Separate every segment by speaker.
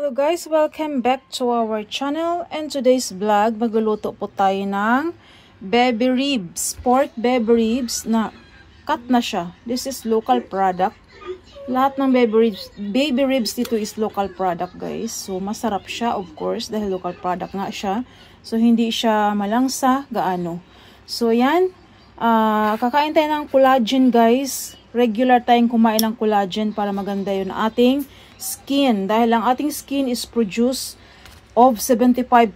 Speaker 1: Hello guys, welcome back to our channel, and today's vlog magluluto po tayo ng baby ribs, pork baby ribs na cut na siya. This is local product. Lahat ng baby ribs dito is local product guys. So masarap siya of course dahil local product nga siya. So hindi siya malangsa gaano. So yan, kakain tayo ng collagen guys. Regular tayong kumain ng collagen para maganda yun ating skin, dahil ang ating skin is produced of 75%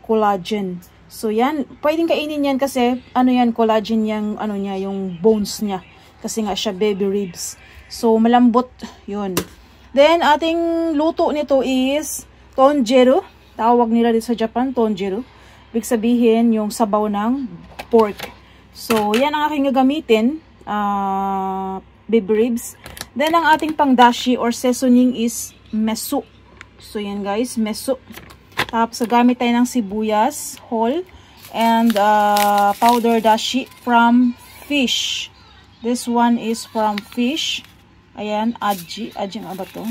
Speaker 1: collagen. So yan, pwedeng kainin yan kasi ano yan, collagen yung ano niya, yung bones niya. Kasi nga siya baby ribs. So malambot 'yun. Then ating luto nito is tonjeru. Tawag nila dito sa Japan, tonjeru. Ibig sabihin yung sabaw ng pork. So yan ang aking gagamitin, baby ribs. Then, ang ating pangdashi or seasoning is mesu. So, yan guys, mesu. Tapos, gamit tayo ng sibuyas, whole, and powder dashi from fish. This one is from fish. Ayan, aji. Aji nga ba to?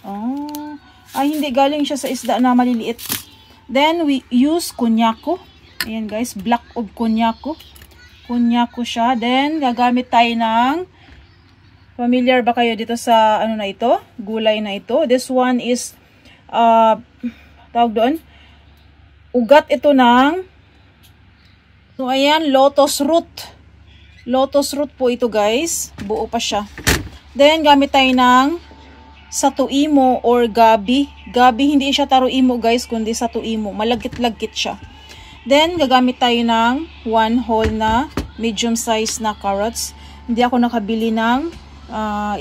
Speaker 1: Oh. Ay, hindi. Galing siya sa isda na maliliit. Then, we use konyako. Ayan guys, black of konyako. Konyako siya. Then, gagamit tayo ng familiar ba kayo dito sa ano na ito? Gulay na ito. This one is tawag doon. Ugat ito ng so ayan, lotus root. Lotus root po ito guys. Buo pa siya. Then gamit tayo ng satuimo or gabi. Gabi hindi siya taruimo guys, kundi satuimo. Malagkit-lagkit siya. Then gagamit tayo ng 1 whole na medium size na carrots. Hindi ako nakabili ng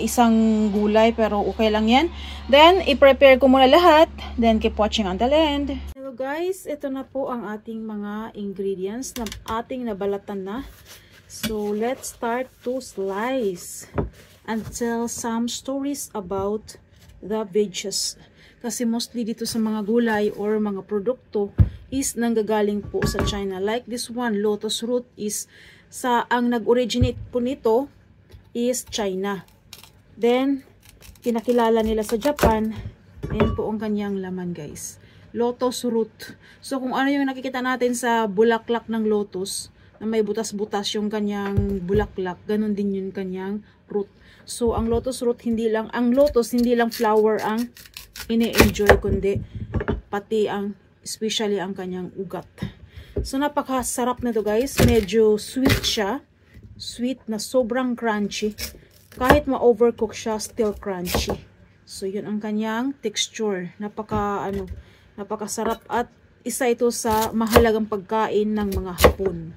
Speaker 1: isang gulay pero okay lang yan. Then i-prepare ko muna lahat, then keep watching until end. Hello guys, ito na po ang ating mga ingredients na ating nabalatan na. So let's start to slice and tell some stories about the veggies, kasi mostly dito sa mga gulay or mga produkto is nanggagaling po sa China. Like this one, lotus root, is ang nag-originate po nito is China. Then, kinakilala nila sa Japan. Ayan po ang kanyang laman guys. Lotus root. So, kung ano yung nakikita natin sa bulaklak ng lotus, na may butas-butas yung kanyang bulaklak, ganun din yung kanyang root. So, ang lotus root, hindi lang flower ang ini-enjoy, kundi pati especially ang kanyang ugat. So, napakasarap na to guys. Medyo sweet siya. Sweet na sobrang crunchy. Kahit ma-overcook siya, still crunchy. So, yun ang kanyang texture. Napakasarap at isa ito sa mahalagang pagkain ng mga Hapon.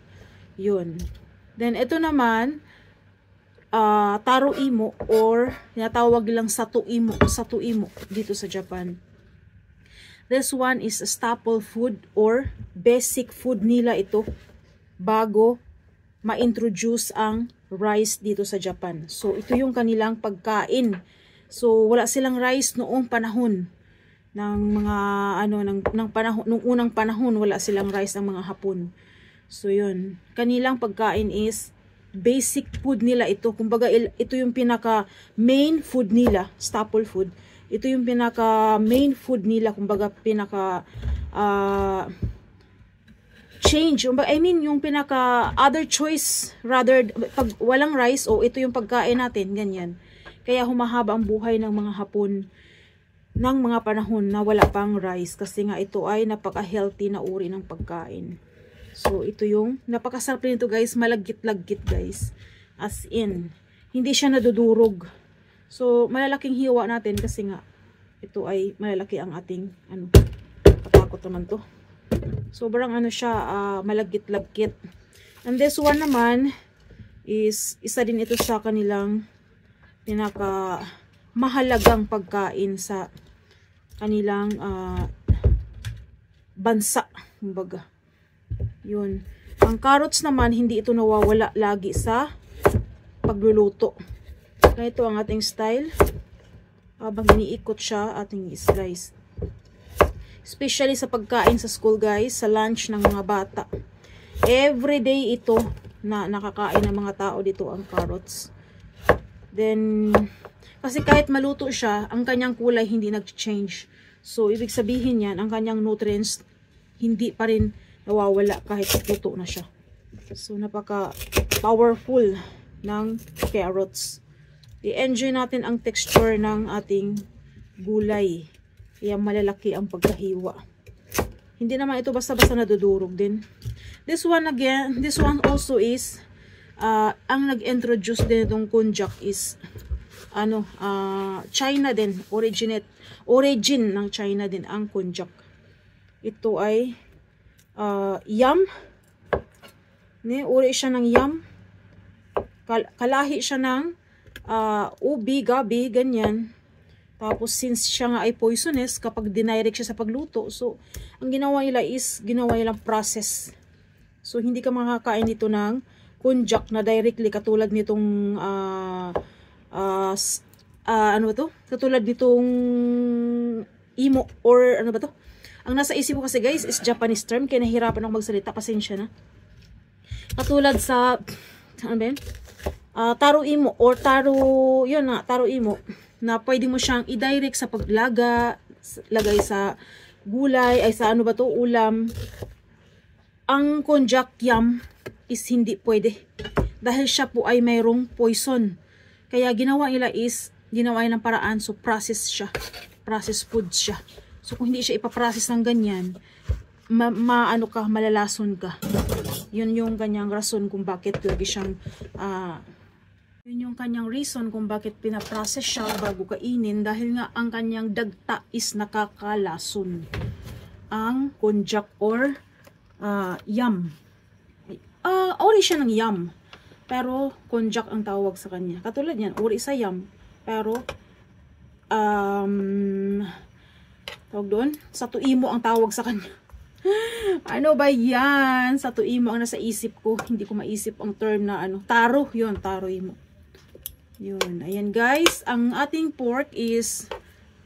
Speaker 1: Yun. Then, ito naman, taruimo or tinatawag lang satuimo dito sa Japan. This one is a staple food or basic food nila ito bago ma-introduce ang rice dito sa Japan. So, ito yung kanilang pagkain. So, wala silang rice noong panahon ng mga nung unang panahon, wala silang rice ang mga Hapon. So, yun. Kanilang pagkain is basic food nila ito. Kumbaga, ito yung pinaka main food nila, staple food. Ito yung pinaka main food nila, kumbaga pinaka yung pinaka other choice, rather pag walang rice, ito yung pagkain natin, ganyan. Kaya humahaba ang buhay ng mga Hapon ng mga panahon na wala pang rice, kasi nga ito ay napaka-healthy na uri ng pagkain. So ito yung napakasarap nito guys, malagkit-lagkit guys. As in, hindi siya nadudurog. So malalaking hiwa natin kasi nga ito ay malalaki ang ating katakot naman to. Sobrang siya, malagkit-lagkit. And this one naman is isa din ito sa kanilang pinaka mahalagang pagkain sa kanilang bansa, kumbaga. Yun. Ang carrots naman, hindi ito nawawala lagi sa pagluluto. Ganito ang ating style. Habang iniikot siya, ating slice. Especially sa pagkain sa school guys, sa lunch ng mga bata. Everyday ito na nakakain ng mga tao dito ang carrots. Then, Kasi kahit maluto siya, ang kanyang kulay hindi nag-change. So, ibig sabihin yan, ang kanyang nutrients hindi pa rin nawawala kahit luto na siya. So, napaka-powerful ng carrots. I-enjoy natin ang texture ng ating gulay. Kaya malalaki ang pagkahiwa. Hindi naman ito basta-basta nadudurog din. This one again, this one also is, ang nag-introduce din itong konjac is, China din. Origin ng China din ang konjac. Ito ay, yam. Uri siya ng yam. Kalahi siya ng ubi, gabi, ganyan. Tapos since siya nga ay poisonous kapag dinirect siya sa pagluto, so ang ginawa nila is ginawa nilang process. So hindi ka makakain dito ng konjac na directly katulad nitong ano ba to? Katulad nitong imo or ano ba to? Ang nasa isip ko kasi guys is Japanese term, kaya nahirapan akong magsalita, pasensya na. Katulad sa ano ba yun? Taro imo or taro imo na pwede mo siyang i-direct sa paglaga, lagay sa gulay, ay sa ano ba to, ulam. Ang konjac yam is hindi pwede dahil siya po ay mayroong poison. Kaya ginawa nila is, ginawa nilang paraan, so process siya. Process food siya. So kung hindi siya ipaprocess ng ganyan, malalason ka. Yun yung kanyang rason kung bakit lagi siyang, yun yung kanyang reason kung bakit pinaprocess siya bago kainin, dahil nga ang kanyang dagta is nakakalason. Ang konjac or yam. Uri siya ng yam. Pero konjac ang tawag sa kanya. Katulad yan, uri sa yam. Pero tawag doon, satuimo ang tawag sa kanya. Ano ba yan? Satuimo ang nasa isip ko. Hindi ko maisip ang term na ano. Taro, yun, taroimo. Yun, ayan guys. Ang ating pork is,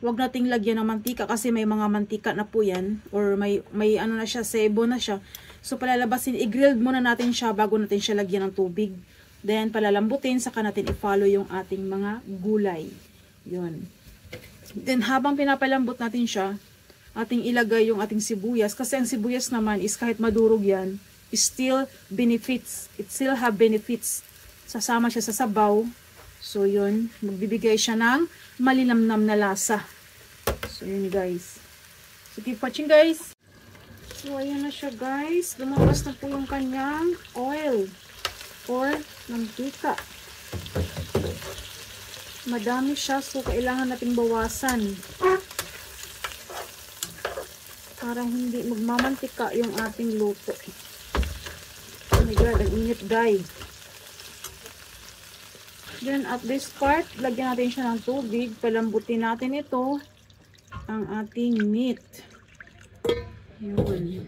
Speaker 1: wag nating lagyan ng mantika kasi may mga mantika na po yan. Or may ano na siya, sebo na siya. So palalabasin, i-grilled muna natin siya bago natin siya lagyan ng tubig. Then palalambutin, saka natin i-follow yung ating mga gulay. Yun. Then habang pinapalambot natin siya, ating ilagay yung ating sibuyas. Kasi ang sibuyas naman is kahit madurog yan, still benefits. It still have benefits. Sasama siya sa sabaw. So yun, magbibigay siya ng malinamnam na lasa. So yun guys. So keep watching guys. So ayan na siya guys. Lumabas na po yung kanyang oil or mantika. Madami siya, so kailangan nating bawasan para hindi magmamantika yung ating luto. Oh my god, ang init guys. Then at this part, lagyan natin siya ng tubig. Palambutin natin ito, ang ating meat. Yun.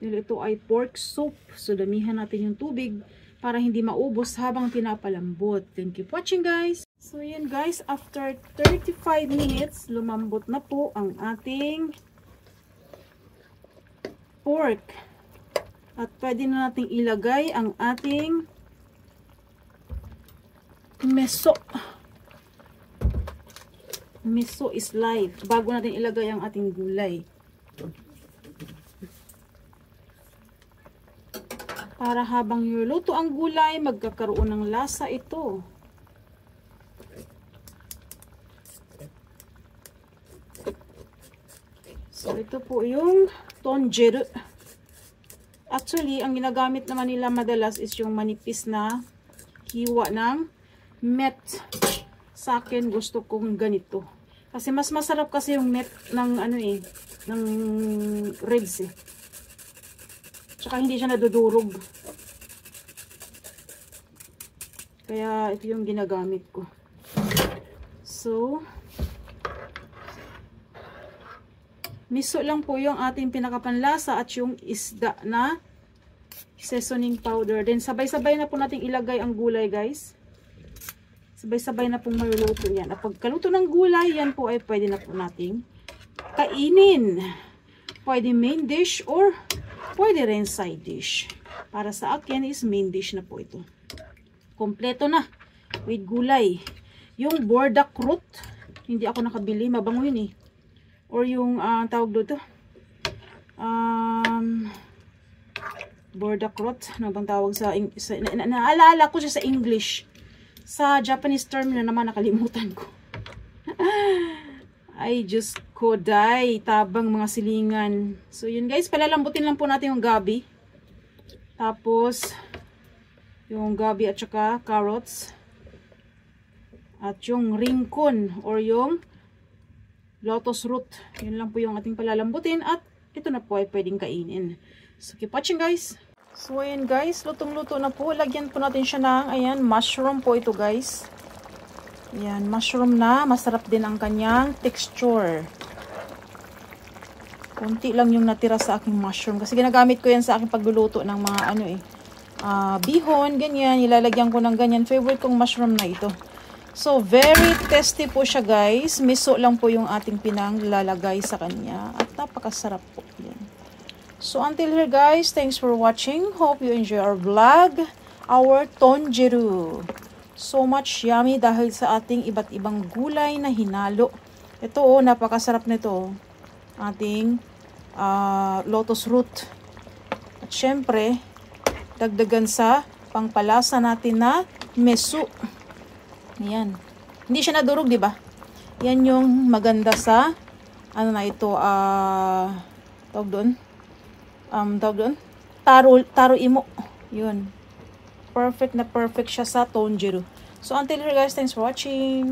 Speaker 1: Dahil ito ay pork soup. So damihan natin yung tubig para hindi maubos habang pinapalambot. Thank you for watching guys. So yan guys, after 35 minutes, lumambot na po ang ating pork. At pwede na nating ilagay ang ating miso. Miso is live. Bago natin ilagay ang ating gulay. Para habang niluluto ang gulay, magkakaroon ng lasa ito. So ito po yung tonjeru. Actually, ang ginagamit naman nila madalas is yung manipis na hiwa ng met. Sa akin, gusto kong ganito. Kasi mas masarap kasi yung met ng ano ng ribs Tsaka hindi siya nadudurog. Kaya ito yung ginagamit ko. So, miso lang po yung ating pinakapanlasa at yung isda na seasoning powder. Then sabay-sabay na po natin ilagay ang gulay guys. Sabay-sabay na pong maluluto yan. At pagkaluto ng gulay, yan po ay pwede na po nating kainin. Pwede main dish or pwede rin side dish. Para sa akin is main dish na po ito. Kompleto na with gulay. Yung burdock root, hindi ako nakabili. Mabango yun eh. Or yung, tawag doon to. Burdock root. Ano bang tawag sa naalala ko siya sa English. Sa Japanese term na naman nakalimutan ko. Ay, Diyos ko, day. Tabang mga silingan. So, yun guys. Palalambutin lang po natin yung gabi. Tapos, yung gabi at saka carrots. At yung rincon or yung lotus root. Yun lang po yung ating palalambutin. At ito na po ay pwedeng kainin. So, keep watching guys. So, ayan guys. Lutong-luto na po. Lagyan po natin siya ng, ayan, mushroom po ito guys. Ayan, mushroom na. Masarap din ang kanyang texture. Kunti lang yung natira sa aking mushroom. Kasi ginagamit ko yan sa aking pagluluto ng mga bihon, ganyan. Ilalagyan ko ng ganyan. Favorite kong mushroom na ito. So, very tasty po siya guys. Miso lang po yung ating pinanglalagay sa kanya. At napakasarap po. Yan. So, until here guys, thanks for watching. Hope you enjoy our vlog. Our tonjiru. So much yummy dahil sa ating iba't ibang gulay na hinalo. Ito napakasarap nito. Ating lotus root. At syempre, dagdagan sa pangpalasa natin na miso. Ayan. Hindi siya nadurog, di ba? Yan yung maganda sa ano na ito, tawag doon. Taro imo. Yun. Perfect na perfect siya sa tonjiru. So until here guys, thanks for watching.